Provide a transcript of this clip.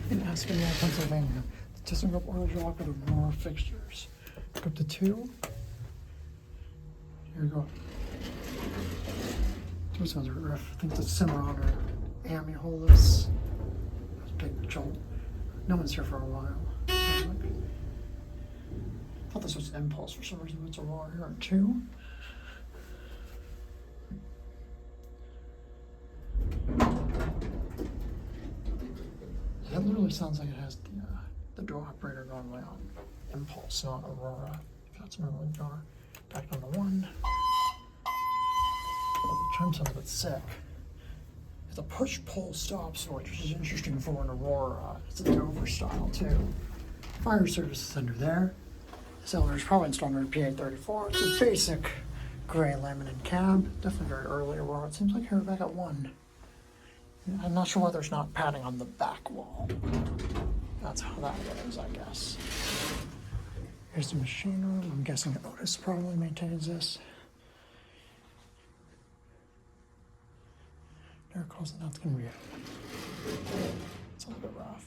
in Aspinwall, Pennsylvania. The ThyssenKrupp Oildraulic with Aurora fixtures. Go up to 2. Here we go. Two sounds are rough. I think the Cimarron or Amy Hollis. That's a big jolt. No one's here for a while. I thought this was Impulse for some reason. It's Aurora here at 2. That literally sounds like it has the door operator normally on Impulse, not Aurora. That's normally door. Back down to 1. The chime sounds a bit sick. It's a push-pull stop switch, which is interesting for an Aurora. It's a Dover style too. Fire service is under there. This elevator is probably installed under PA34. It's a basic gray laminate cab. Definitely very early Aurora. It seems like here we're back at 1. I'm not sure why there's not padding on the back wall. That's how that is, I guess. Here's the machine room. I'm guessing Otis probably maintains this. There it goes, and that's gonna be it. It's a little bit rough.